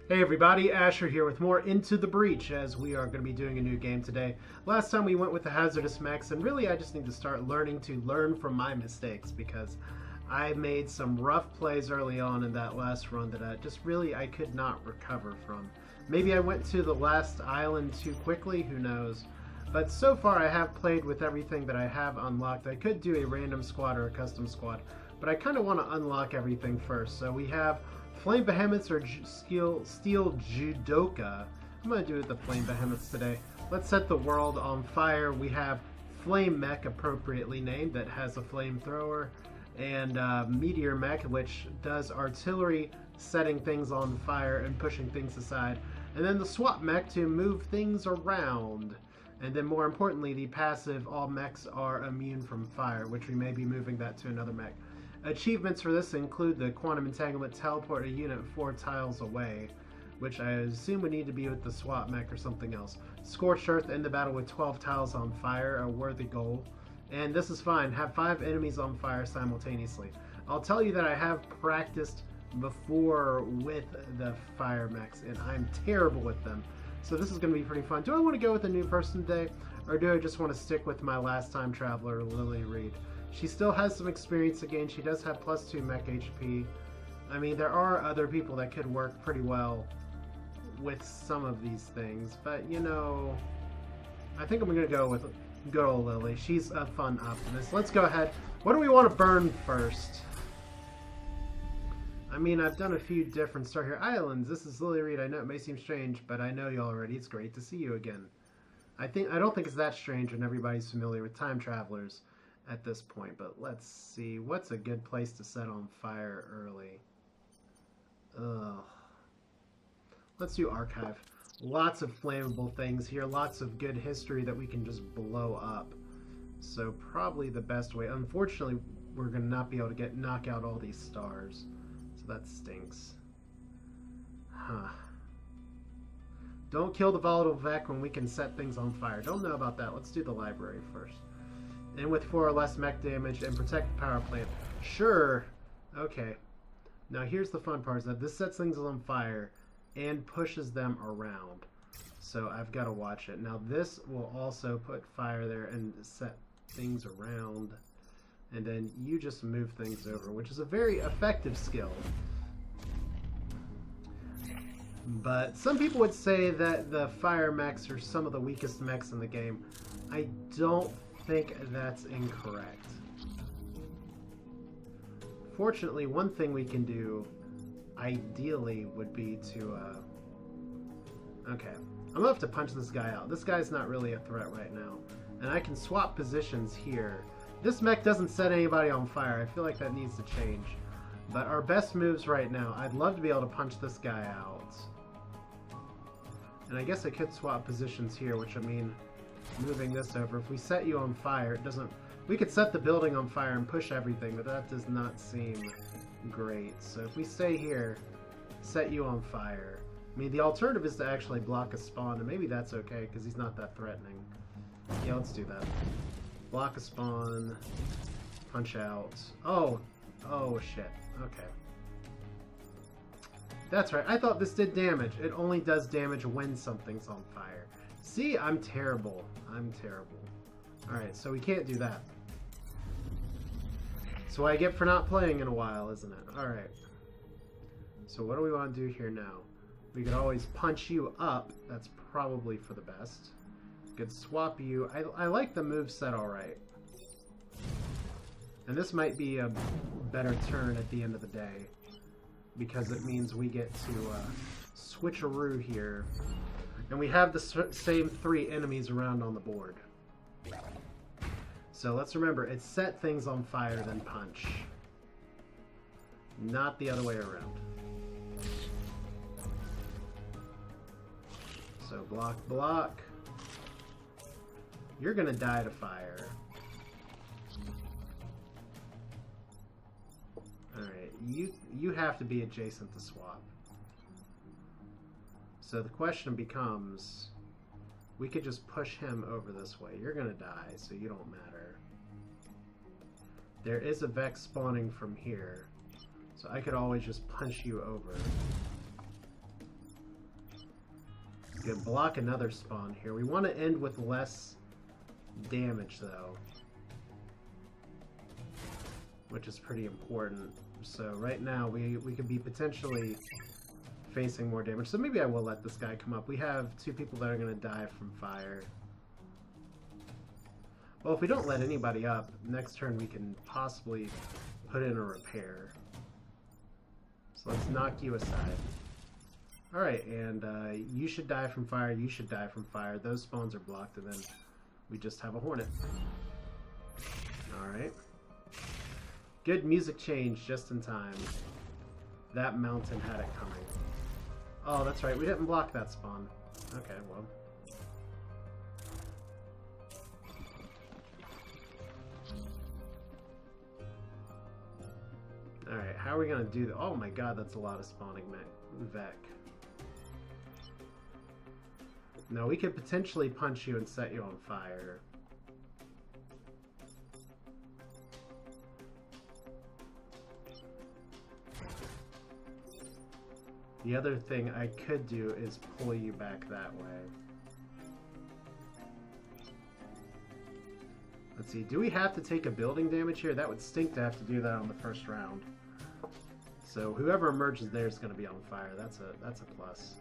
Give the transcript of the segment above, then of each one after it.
Hey everybody, Asher here with more Into the Breach, as we are going to be doing a new game today. Last time we went with the hazardous mechs, and really I just need to start learning to learn from my mistakes, because I made some rough plays early on in that last run that I could not recover from. Maybe I went to the last island too quickly, who knows. But so far I have played with everything that I have unlocked. I could do a random squad or a custom squad, but I kind of want to unlock everything first. So we have Flame Behemoths or Steel Judoka. I'm going to do it the Flame Behemoths today. Let's set the world on fire. We have Flame Mech, appropriately named, that has a flamethrower, and Meteor Mech, which does artillery, setting things on fire and pushing things aside. And then the Swap Mech to move things around. And then more importantly, the passive, all mechs are immune from fire, which we may be moving that to another mech. Achievements for this include the Quantum Entanglement, teleport a unit 4 tiles away, which I assume would need to be with the Swap Mech or something else. Scorched Earth, end the battle with 12 tiles on fire, a worthy goal. And this is fine, have 5 enemies on fire simultaneously. I'll tell you that I have practiced before with the fire mechs, and I'm terrible with them. So this is going to be pretty fun. Do I want to go with a new person today, or do I just want to stick with my last time traveler, Lily Reed? She still has some experience to gain. She does have +2 mech HP. I mean, there are other people that could work pretty well with some of these things, but you know, I think I'm going to go with good old Lily. She's a fun optimist. Let's go ahead. What do we want to burn first? I mean, I've done a few different Star here islands. This is Lily Reed. I know it may seem strange, but I know you already. It's great to see you again. I don't think it's that strange when everybody's familiar with time travelers at this point, but let's see. What's a good place to set on fire early? Ugh. Let's do archive. Lots of flammable things here. Lots of good history that we can just blow up. So probably the best way. Unfortunately, we're going to not be able to knock out all these stars. That stinks. Huh. Don't kill the volatile Vec when we can set things on fire. Don't know about that. Let's do the library first. And with 4 or less mech damage and protect the power plant. Sure. Okay. Now here's the fun part, is that this sets things on fire and pushes them around. So I've got to watch it. Now this will also put fire there and set things around. And then you just move things over, which is a very effective skill. But some people would say that the fire mechs are some of the weakest mechs in the game. I don't think that's incorrect. Fortunately, one thing we can do, ideally, would be to... Okay, I'm going to have to punch this guy out. This guy's not really a threat right now. And I can swap positions here. This mech doesn't set anybody on fire. I feel like that needs to change. But our best moves right now, I'd love to be able to punch this guy out. And I guess I could swap positions here, which I mean, moving this over. If we set you on fire, it doesn't... We could set the building on fire and push everything, but that does not seem great. So if we stay here, set you on fire. I mean, the alternative is to actually block a spawn, and maybe that's okay, because he's not that threatening. Yeah, let's do that. Block a spawn, punch out. Oh shit. Okay. That's right. I thought this did damage. It only does damage when something's on fire. See, I'm terrible. I'm terrible. Alright, so we can't do that. That's what I get for not playing in a while, isn't it? Alright. So what do we want to do here now? We could always punch you up. That's probably for the best. Could swap you. I like the moveset alright. And this might be a better turn at the end of the day, because it means we get to switcheroo here. And we have the same 3 enemies around on the board. So let's remember, it's set things on fire, then punch. Not the other way around. So block, block. You're gonna die to fire. Alright, you have to be adjacent to swap. So the question becomes, we could just push him over this way. You're gonna die, so you don't matter. There is a Vex spawning from here, so I could always just punch you over. could block another spawn here. We want to end with less damage, though, which is pretty important. So right now we could be potentially facing more damage. So maybe I will let this guy come up. We have 2 people that are going to die from fire. Well, if we don't let anybody up, next turn we can possibly put in a repair. So let's knock you aside. Alright, and you should die from fire, you should die from fire. Those spawns are blocked, and then we just have a hornet. Alright. Good music change just in time. That mountain had it coming. Oh, that's right, we didn't block that spawn. Okay, well. Alright, how are we going to do that? Oh my god, that's a lot of spawning Vec. No, we could potentially punch you and set you on fire. The other thing I could do is pull you back that way. Let's see, do we have to take a building damage here? That would stink to have to do that on the first round. So whoever emerges there is going to be on fire. That's a plus.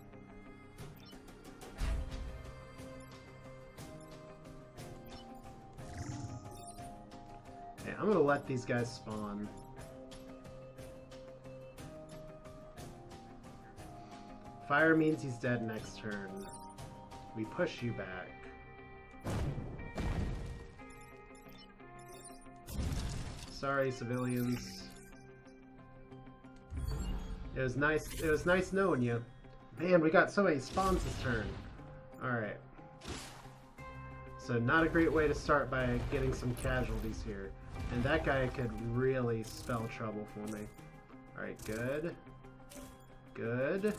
Okay, I'm going to let these guys spawn. Fire means he's dead next turn. We push you back. Sorry, civilians. It was nice knowing you. Man, we got so many spawns this turn. Alright. So not a great way to start by getting some casualties here. And that guy could really spell trouble for me. Alright, good. Good.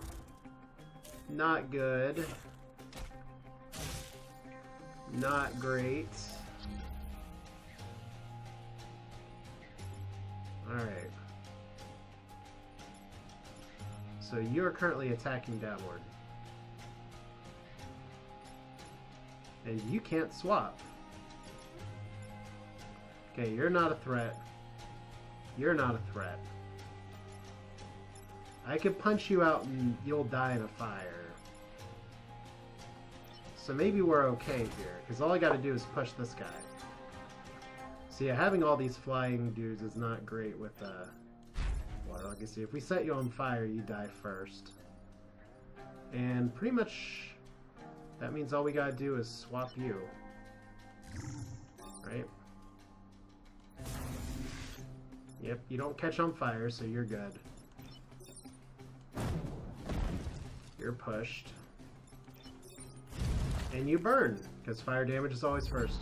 Not good. Not great. Alright. So you're currently attacking downward. And you can't swap. Okay, you're not a threat. You're not a threat. I could punch you out and you'll die in a fire. So maybe we're okay here, because all I gotta do is push this guy. So yeah, having all these flying dudes is not great with water. Like I see, if we set you on fire, you die first. And pretty much that means all we gotta do is swap you. Right? Yep, you don't catch on fire, so you're good. You're pushed. And you burn, because fire damage is always first.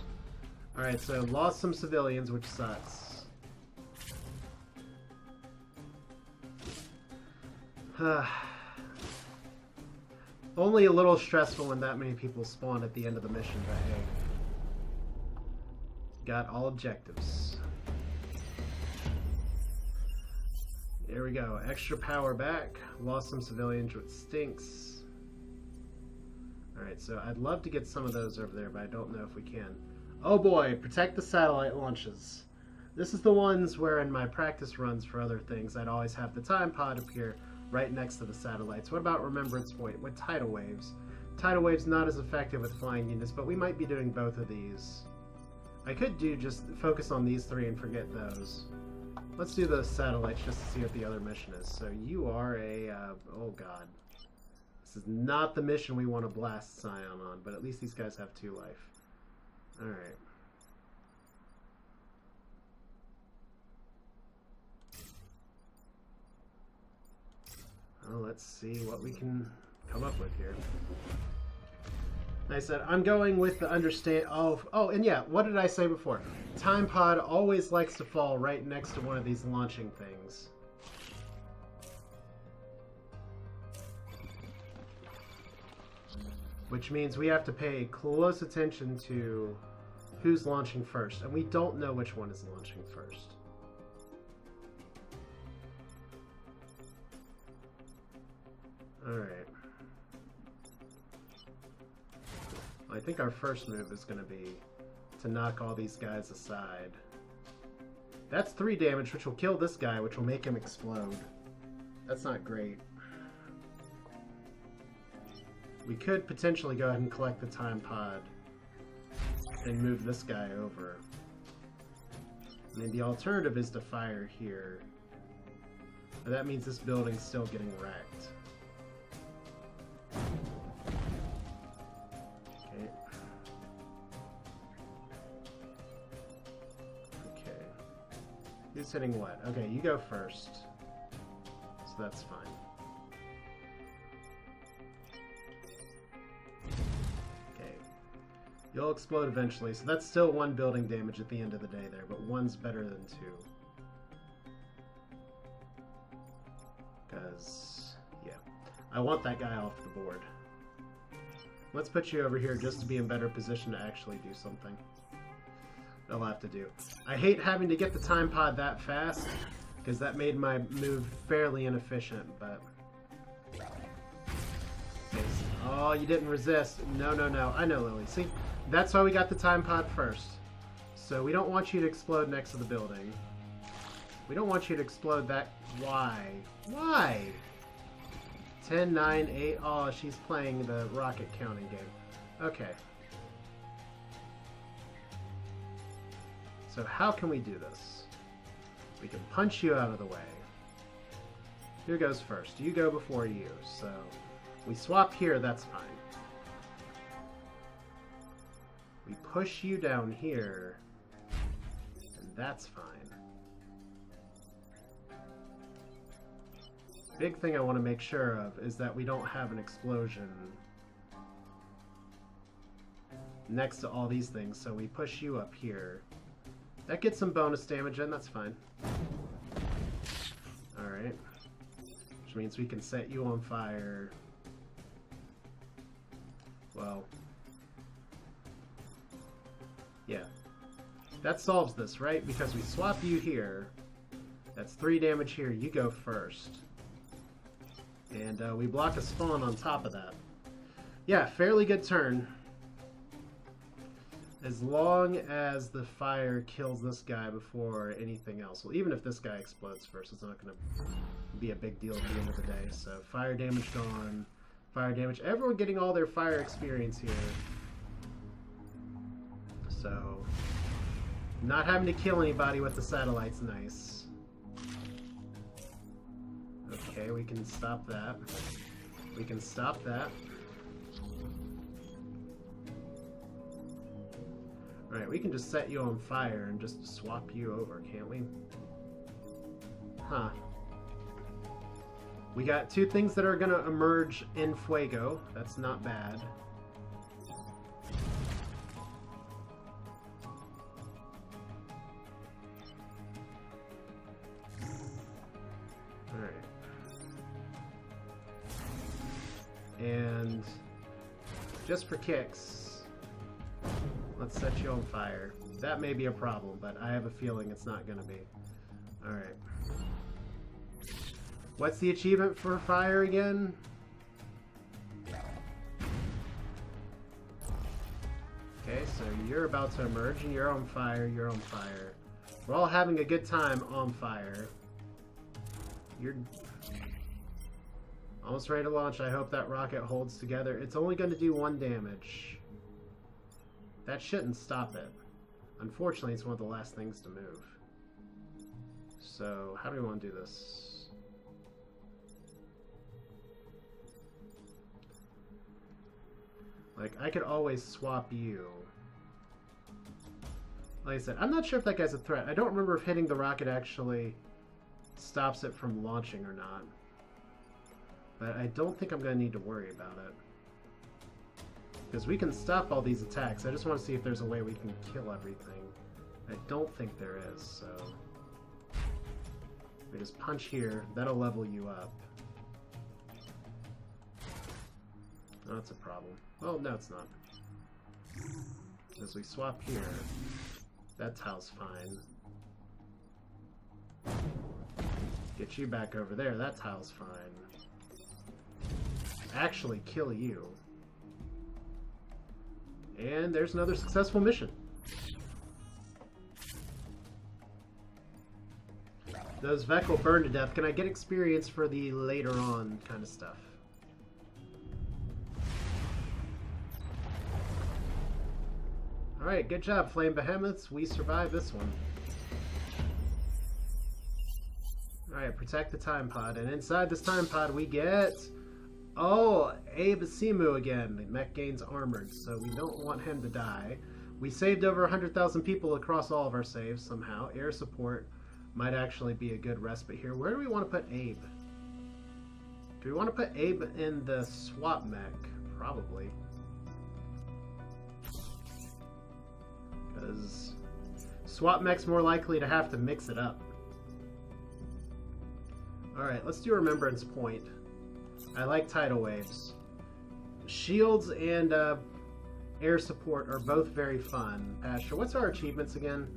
Alright, so lost some civilians, which sucks. Only a little stressful when that many people spawn at the end of the mission, but hey. Got all objectives. There we go. Extra power back. Lost some civilians, which stinks. Alright, so I'd love to get some of those over there, but I don't know if we can. Oh boy, protect the satellite launches. This is the ones where in my practice runs for other things, I'd always have the time pod appear right next to the satellites. What about Remembrance Point with Tidal Waves? Tidal Waves not as effective with flying units, but we might be doing both of these. I could do just focus on these 3 and forget those. Let's do the satellites just to see what the other mission is. So you are a, oh god. This is not the mission we want to blast Scion on, but at least these guys have 2 life. Alright. Well, let's see what we can come up with here. I said, I'm going with the understand... Oh, and yeah, what did I say before? Time pod always likes to fall right next to one of these launching things. Which means we have to pay close attention to who's launching first. And we don't know which one is launching first. Alright. think our first move is going to be to knock all these guys aside. That's 3 damage, which will kill this guy, which will make him explode. That's not great. We could potentially go ahead and collect the time pod and move this guy over. I mean, the alternative is to fire here. But that means this building's still getting wrecked. Okay. Okay. Who's hitting what? Okay, you go first. So that's fine. You'll explode eventually, so that's still 1 building damage at the end of the day there, but 1's better than 2. Because, yeah. I want that guy off the board. Let's put you over here just to be in better position to actually do something. That'll have to do. I hate having to get the time pod that fast, because that made my move fairly inefficient, but... Oh, you didn't resist. No, no, no. I know, Lily. See? That's why we got the time pod first. So we don't want you to explode next to the building. We don't want you to explode that... Why? Why? 10, 9, 8... Oh, she's playing the rocket counting game. Okay. So how can we do this? We can punch you out of the way. Who goes first? You go before you, so... We swap here, that's fine. We push you down here, and that's fine. Big thing I want to make sure of is that we don't have an explosion next to all these things, so we push you up here. That gets some bonus damage in, that's fine. Alright. Which means we can set you on fire. Well, yeah. That solves this, right? Because we swap you here. That's 3 damage here. You go first. And we block a spawn on top of that. Yeah, fairly good turn. As long as the fire kills this guy before anything else. Well, even if this guy explodes first, it's not going to be a big deal at the end of the day. So, fire damage gone. Fire damage. Everyone getting all their fire experience here. So, not having to kill anybody with the satellite's nice. Okay, we can stop that. We can stop that. Alright, we can just set you on fire and just swap you over, can't we? Huh. We got 2 things that are going to emerge in Fuego. That's not bad. Alright. And just for kicks, let's set you on fire. That may be a problem, but I have a feeling it's not going to be. Alright. What's the achievement for fire again? Okay, so you're about to emerge and you're on fire, you're on fire. We're all having a good time on fire. You're almost ready to launch. I hope that rocket holds together. It's only going to do 1 damage. That shouldn't stop it. Unfortunately, it's one of the last things to move. So, how do we want to do this? Like, I could always swap you. Like I said, I'm not sure if that guy's a threat. I don't remember if hitting the rocket actually stops it from launching or not. But I don't think I'm going to need to worry about it. Because we can stop all these attacks. I just want to see if there's a way we can kill everything. I don't think there is, so... We just punch here. That'll level you up. Oh, that's a problem. Well, no, it's not. As we swap here, that tile's fine. Get you back over there, that tile's fine. Actually kill you. And there's another successful mission. Those Vec will burn to death. Can I get experience for the later on kind of stuff? Alright, good job, Flame Behemoths. We survived this one. Alright, protect the time pod. And inside this time pod we get... Oh, Abe Simu again. The mech gains armored, so we don't want him to die. We saved over 100,000 people across all of our saves somehow. Air support might actually be a good respite here. Where do we want to put Abe? Do we want to put Abe in the swap mech? Probably. Because swap mech's more likely to have to mix it up. Alright, let's do Remembrance Point. I like Tidal Waves. Shields and air support are both very fun. Pasture, what's our achievements again?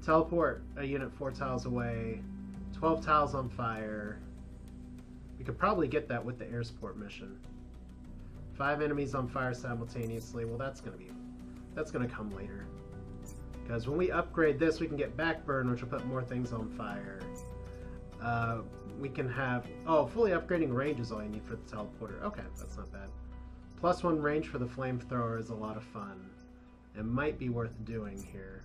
Teleport a unit 4 tiles away. 12 tiles on fire. We could probably get that with the air support mission. 5 enemies on fire simultaneously. Well, that's gonna come later. Because when we upgrade this, we can get backburn, which will put more things on fire. We can have... Oh, fully upgrading range is all you need for the teleporter. Okay, that's not bad. +1 range for the flamethrower is a lot of fun. It might be worth doing here.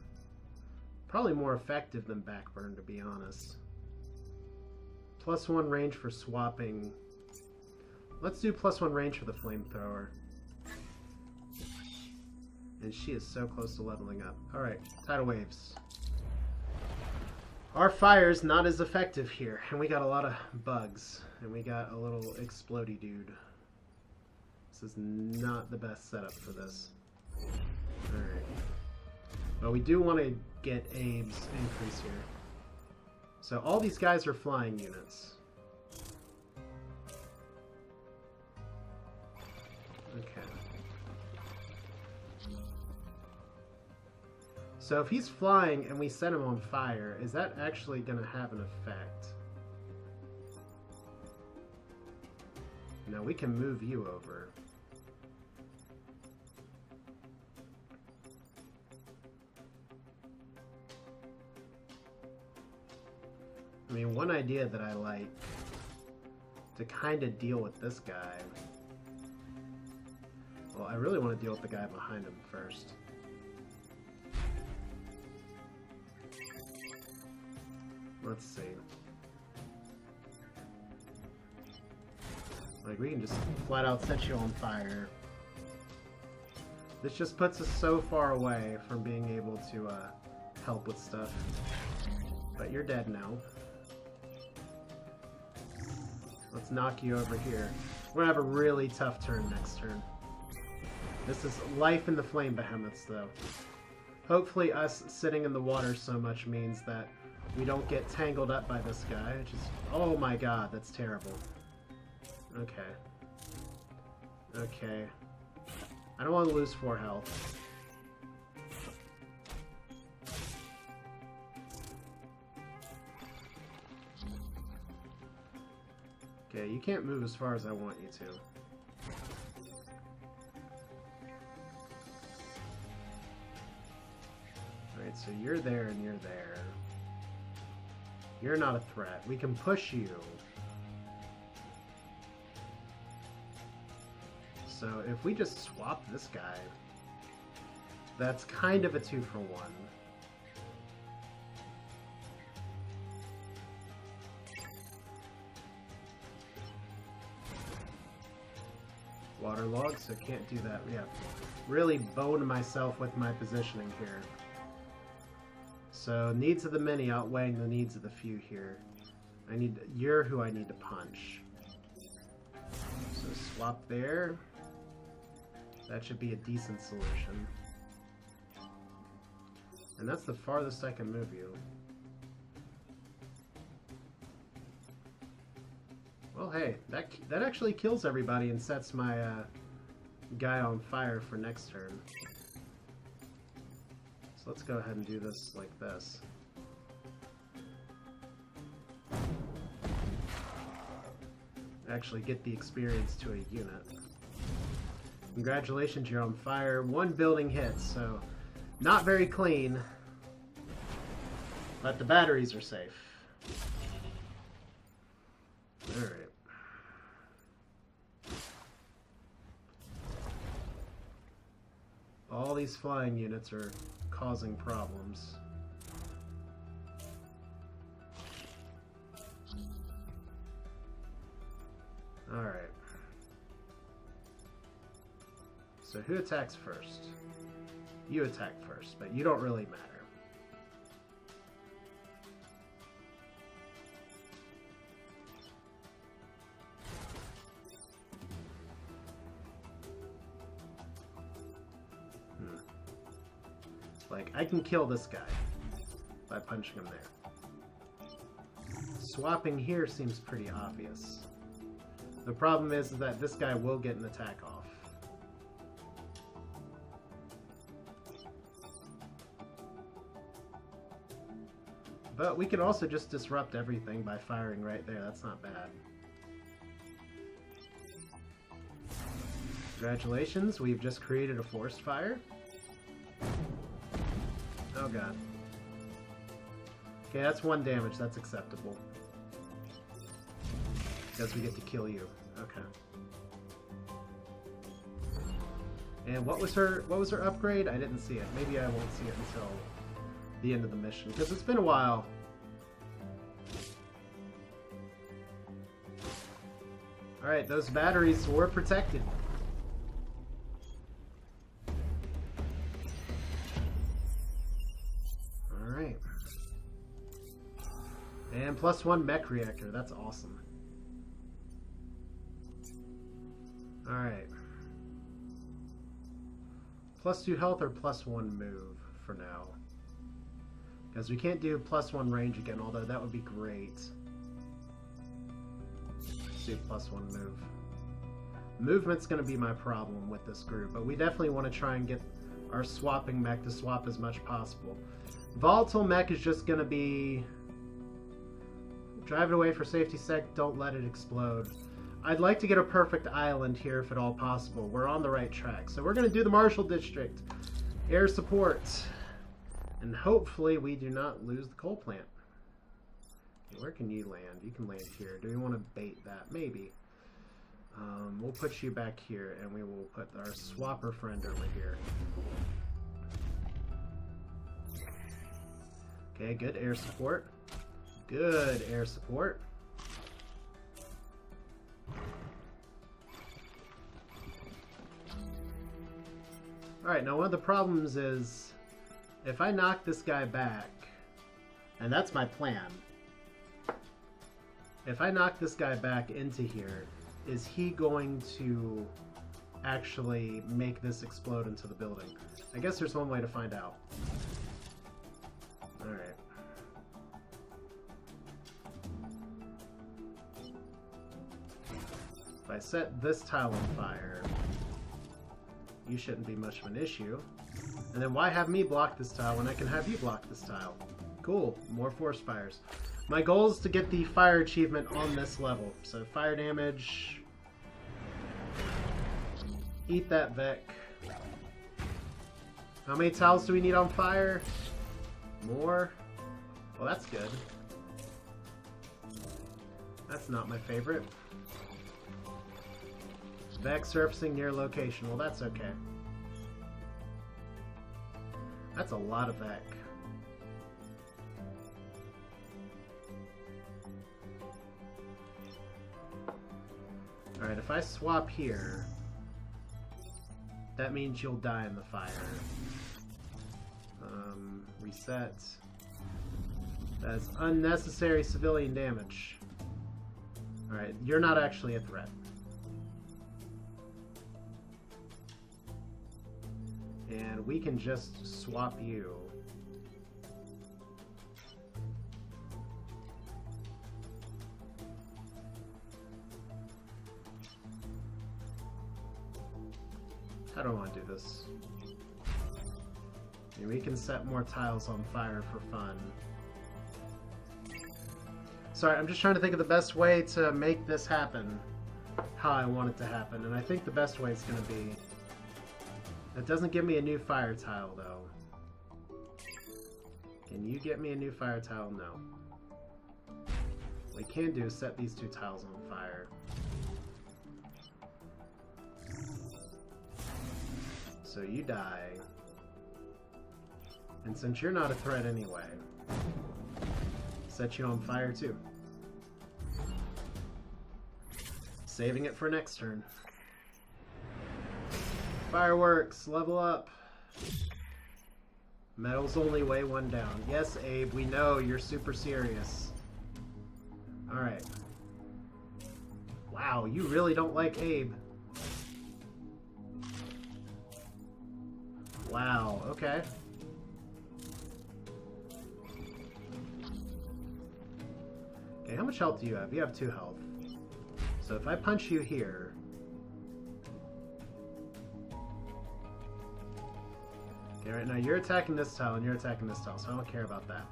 Probably more effective than backburn, to be honest. +1 range for swapping. Let's do +1 range for the flamethrower. And she is so close to leveling up. Alright, Tidal Waves. Our fire's not as effective here, and we got a lot of bugs, and we got a little explodey dude. This is not the best setup for this. Alright. But we do want to get Abe's increase here. So all these guys are flying units. Okay. So if he's flying and we set him on fire, is that actually going to have an effect? No, we can move you over. I mean, one idea that I like to kind of deal with this guy... Well, I really want to deal with the guy behind him first. Let's see. Like, we can just flat out set you on fire. This just puts us so far away from being able to help with stuff. But you're dead now. Let's knock you over here. We're gonna have a really tough turn next turn. This is life in the Flame Behemoths, though. Hopefully us sitting in the water so much means that we don't get tangled up by this guy. Which is, oh my god, that's terrible. Okay. Okay. I don't want to lose 4 health. Okay, you can't move as far as I want you to. Alright, so you're there and you're there. You're not a threat. We can push you. So if we just swap this guy, that's kind of a 2-for-1. Waterlogged, so can't do that. Yeah, really boned myself with my positioning here. So needs of the many outweighing the needs of the few here. You're who I need to punch. So swap there. That should be a decent solution. And that's the farthest I can move you. Well, hey, that actually kills everybody and sets my guy on fire for next turn. So let's go ahead and do this like this. Actually get the experience to a unit. Congratulations, you're on fire. 1 building hits, so not very clean. But the batteries are safe. Alright. All these flying units are causing problems. Alright. So who attacks first? You attack first, but you don't really matter. Like, I can kill this guy by punching him there. Swapping here seems pretty obvious. The problem is that this guy will get an attack off. But we can also just disrupt everything by firing right there. That's not bad. Congratulations, we've just created a forest fire. Oh god. Okay, that's 1 damage. That's acceptable. Because we get to kill you. Okay. And what was her upgrade? I didn't see it. Maybe I won't see it until the end of the mission, because it's been a while. Alright, those batteries were protected. Alright. And +1 mech reactor, that's awesome. Alright. +2 health or +1 move for now. Because we can't do +1 range again, although that would be great. Let's do +1 move. Movement's going to be my problem with this group, but we definitely want to try and get our swapping mech to swap as much possible. Volatile mech is just going to be... drive it away for safety's sake, don't let it explode. I'd like to get a perfect island here if at all possible. We're on the right track. So we're going to do the Marshall District. Air support. And hopefully we do not lose the coal plant. Where can you land? You can land here. Do we want to bait that? Maybe. We'll put you back here, and we will put our swapper friend over here. Okay, good air support. Good air support. Alright, now one of the problems is if I knock this guy back, and that's my plan, if I knock this guy back into here, is he going to actually make this explode into the building? I guess there's one way to find out. Alright. If I set this tile on fire, you shouldn't be much of an issue. And then why have me block this tile when I can have you block this tile? Cool, more forest fires. My goal is to get the fire achievement on this level. So fire damage. Eat that Vec. How many tiles do we need on fire? More? Well, that's good. That's not my favorite. Vec surfacing near location. Well, that's okay. That's a lot of Vec. Alright, if I swap here, that means you'll die in the fire. Reset. That is unnecessary civilian damage. Alright, you're not actually a threat. And we can just swap you. How do I want to do this? I mean, we can set more tiles on fire for fun. Sorry, I'm just trying to think of the best way to make this happen. How I want it to happen. And I think the best way is going to be That doesn't give me a new fire tile, though. Can you get me a new fire tile? No. What we can do is set these 2 tiles on fire. So you die. And since you're not a threat anyway, set you on fire too. Saving it for next turn. Fireworks, level up. Metals only weigh 1 down. Yes, Abe, we know you're super serious. Alright. Wow, you really don't like Abe. Wow, okay. Okay, how much health do you have? You have 2 health. So if I punch you here... Okay, right now you're attacking this tile and you're attacking this tile, so I don't care about that.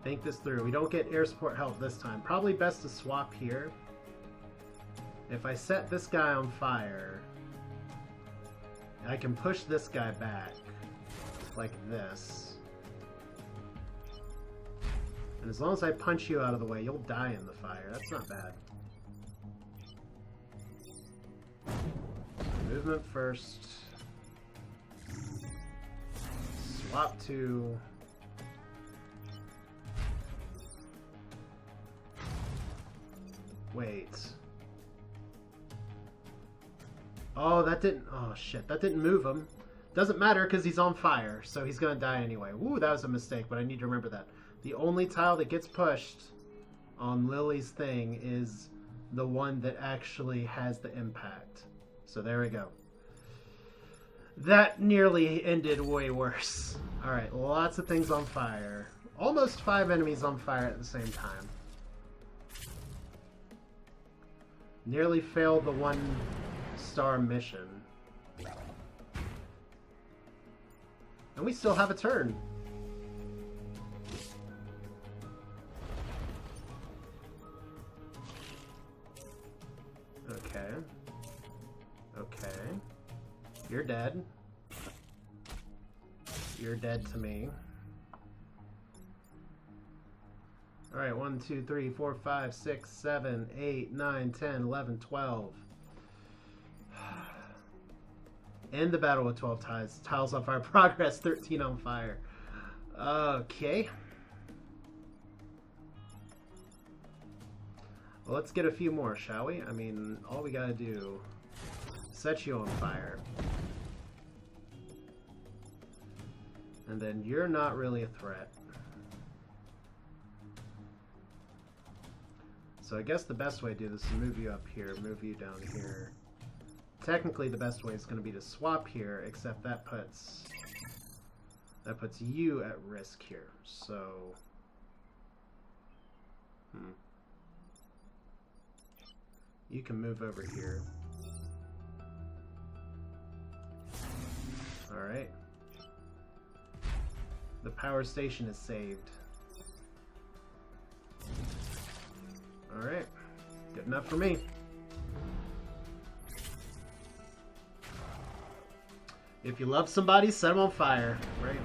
Think this through. We don't get air support health this time. Probably best to swap here. If I set this guy on fire, I can push this guy back like this. And as long as I punch you out of the way, you'll die in the fire. That's not bad. Movement first. Swap to... Wait. Oh, that didn't... Oh, shit. That didn't move him. Doesn't matter because he's on fire, so he's going to die anyway. Woo, that was a mistake, but I need to remember that. The only tile that gets pushed on Lily's thing is the one that actually has the impact. So there we go. That nearly ended way worse. Alright, lots of things on fire. Almost 5 enemies on fire at the same time. Nearly failed the 1-star mission. And we still have a turn. Okay. Okay. You're dead. You're dead to me. Alright, 1, 2, 3, 4, 5, 6, 7, 8, 9, 10, 11, 12. End the battle with 12 tiles. Tiles on fire. Progress 13 on fire. Okay. Well, let's get a few more, shall we? I mean, all we gotta do is set you on fire. And then you're not really a threat. So I guess the best way to do this is move you up here, move you down here. Technically, the best way is going to be to swap here, except that puts you at risk here. So, you can move over here. All right. The power station is saved. All right. Good enough for me. If you love somebody, set them on fire, right?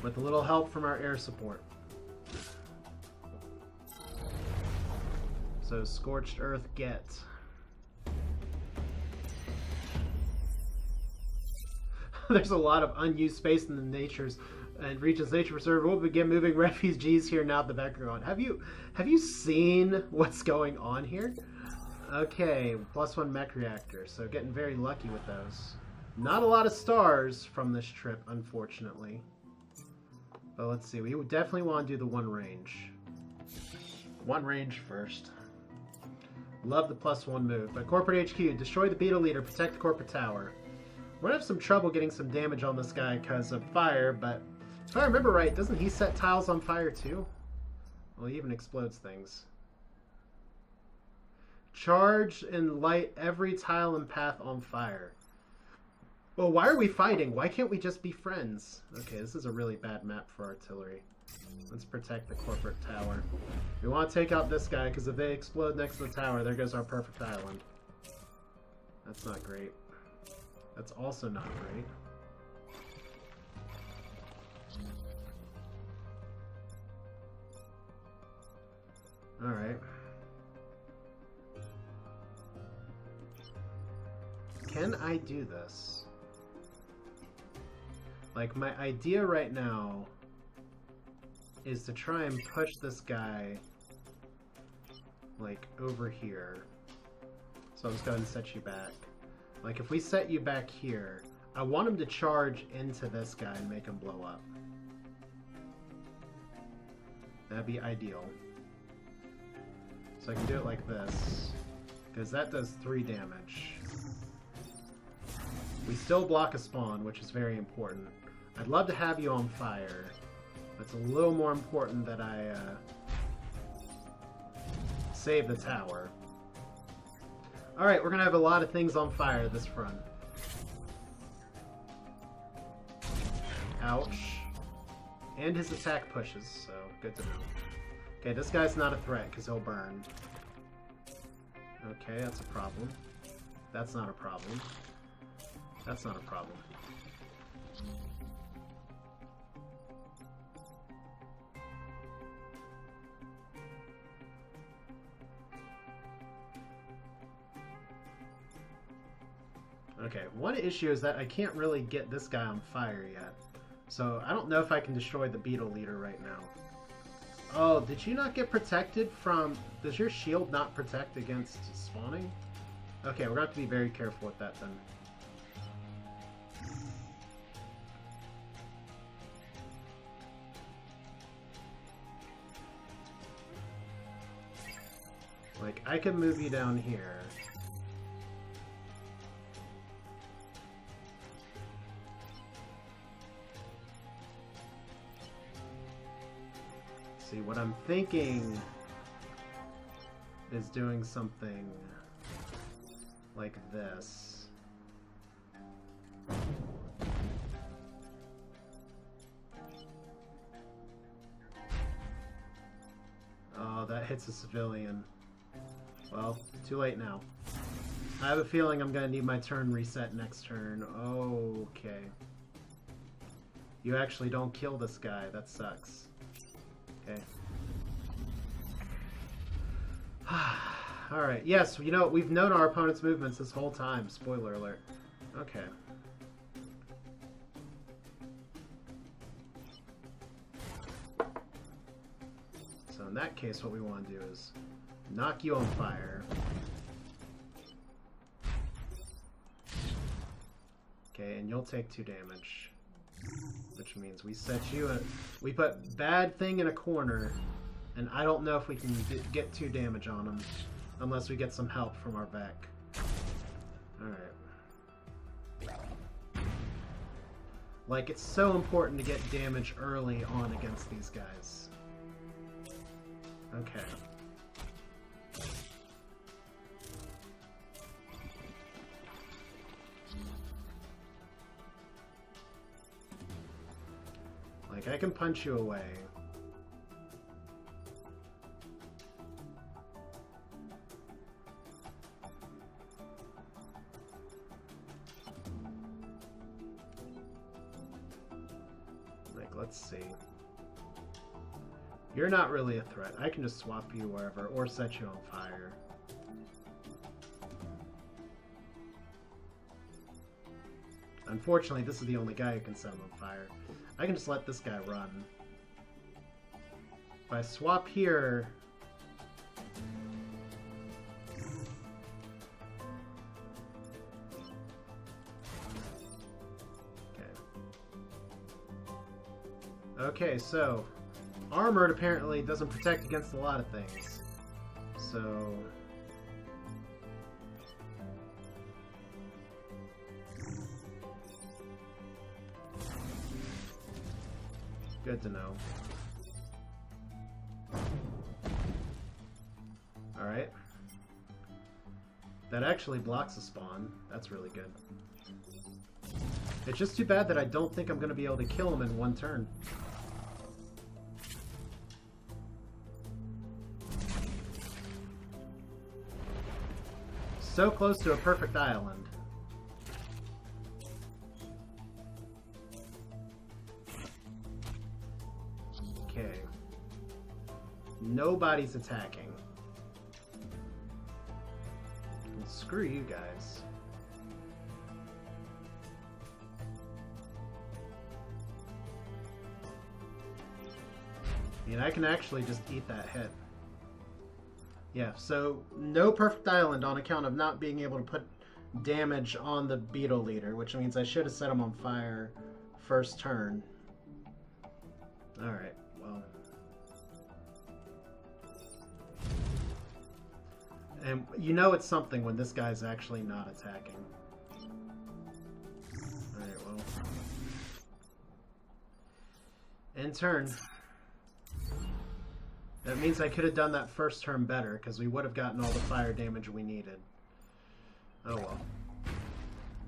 With a little help from our air support. So, Scorched Earth get. There's a lot of unused space in the natures and regions nature reserve. We'll begin moving refugees here now. The background. Have you seen what's going on here? Okay, +1 mech reactor, so getting very lucky with those. Not a lot of stars from this trip, unfortunately. But let's see, we would definitely want to do the 1 range. 1 range first. Love the +1 move. But Corporate HQ, destroy the Beetle Leader, protect the corporate tower. We're gonna have some trouble getting some damage on this guy because of fire, but if I remember right, doesn't he set tiles on fire too? Well, he even explodes things. Charge and light every tile and path on fire. Well, why are we fighting? Why can't we just be friends? Okay, this is a really bad map for artillery. Let's protect the corporate tower. We want to take out this guy, because if they explode next to the tower, there goes our perfect island. That's not great. That's also not great. Alright. Can I do this? Like, my idea right now is to try and push this guy, like, over here. So I'll just go ahead and set you back. Like, if we set you back here, I want him to charge into this guy and make him blow up. That'd be ideal. So I can do it like this, because that does 3 damage. We still block a spawn, which is very important. I'd love to have you on fire. It's a little more important that I save the tower. Alright, we're going to have a lot of things on fire this front. Ouch. And his attack pushes, so good to know. Okay, this guy's not a threat because he'll burn. Okay, that's a problem. That's not a problem. That's not a problem. Okay, one issue is that I can't really get this guy on fire yet. So I don't know if I can destroy the beetle leader right now. Oh, did you not get protected from... Does your shield not protect against spawning? Okay, we're going to have to be very careful with that then. Like, I can move you down here. See, what I'm thinking is doing something like this. Oh, that hits a civilian. Well, too late now. I have a feeling I'm gonna need my turn reset next turn. Okay. You actually don't kill this guy. That sucks. Okay. Alright, yes, you know, we've known our opponent's movements this whole time. Spoiler alert. Okay. So in that case, what we want to do is knock you on fire. Okay, and you'll take 2 damage. Which means we set you in... We put bad thing in a corner, and I don't know if we can get 2 damage on him. Unless we get some help from our Vec. Alright. Like, it's so important to get damage early on against these guys. Okay. Like, I can punch you away. Like, let's see. You're not really a threat. I can just swap you wherever, or set you on fire. Unfortunately, this is the only guy who can set him on fire. I can just let this guy run. If I swap here... Okay, so... Armored apparently doesn't protect against a lot of things. So... Good to know. Alright. That actually blocks a spawn. That's really good. It's just too bad that I don't think I'm going to be able to kill him in one turn. So close to a perfect island. Okay. Nobody's attacking. Well, screw you guys. I mean, I can actually just eat that hit. Yeah, so no perfect island on account of not being able to put damage on the beetle leader, which means I should have set him on fire first turn. Alright, well. And you know it's something when this guy's actually not attacking. Alright, well. End turn. That means I could have done that first turn better, because we would have gotten all the fire damage we needed. Oh well.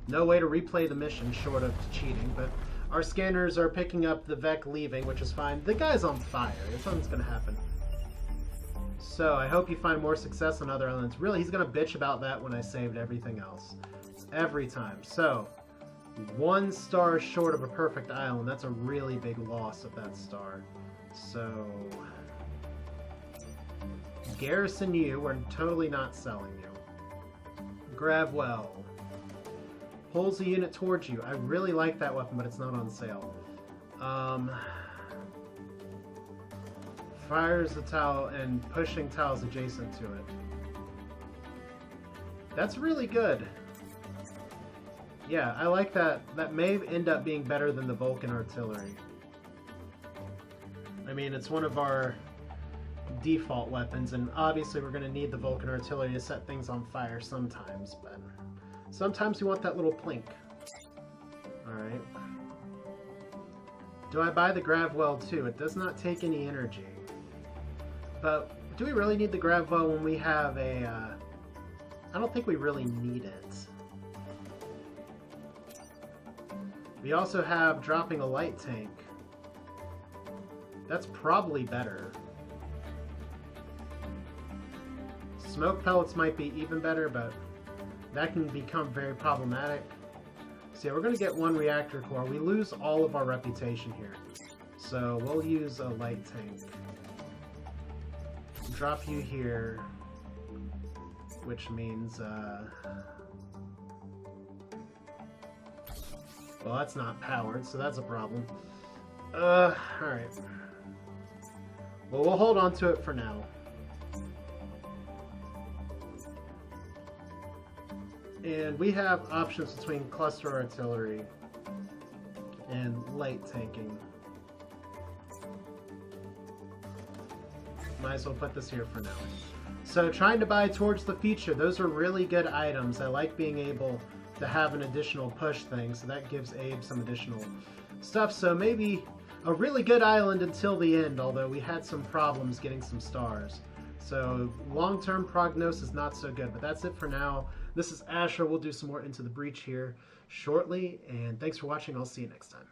No way to replay the mission short of cheating, but our scanners are picking up the Vec leaving, which is fine. The guy's on fire. Something's going to happen. So I hope you find more success on other islands. Really, he's going to bitch about that when I saved everything else. Every time. So, 1 star short of a perfect island. That's a really big loss of that star. So... Garrison you, we're totally not selling you. Gravwell. Pulls a unit towards you. I really like that weapon, but it's not on sale. Fires the towel and pushing tiles adjacent to it. That's really good. Yeah, I like that. That may end up being better than the Vulcan artillery. I mean, it's one of our default weapons, and obviously we're going to need the Vulcan artillery to set things on fire sometimes, but sometimes we want that little plink. Alright. Do I buy the Gravwell too? It does not take any energy. But do we really need the Gravwell when we have a... I don't think we really need it. We also have dropping a light tank. That's probably better. Smoke pellets might be even better, but that can become very problematic. So yeah, we're going to get 1 reactor core. We lose all of our reputation here. So we'll use a light tank. Drop you here, which means, well, that's not powered, so that's a problem. Alright. Well, we'll hold on to it for now. And we have options between cluster artillery and light tanking. Might as well put this here for now. So trying to buy towards the future, those are really good items. I like being able to have an additional push thing, so that gives Abe some additional stuff. So maybe a really good island until the end, although we had some problems getting some stars. So long-term prognosis not so good, but that's it for now. This is Asher. We'll do some more Into the Breach here shortly, and thanks for watching. I'll see you next time.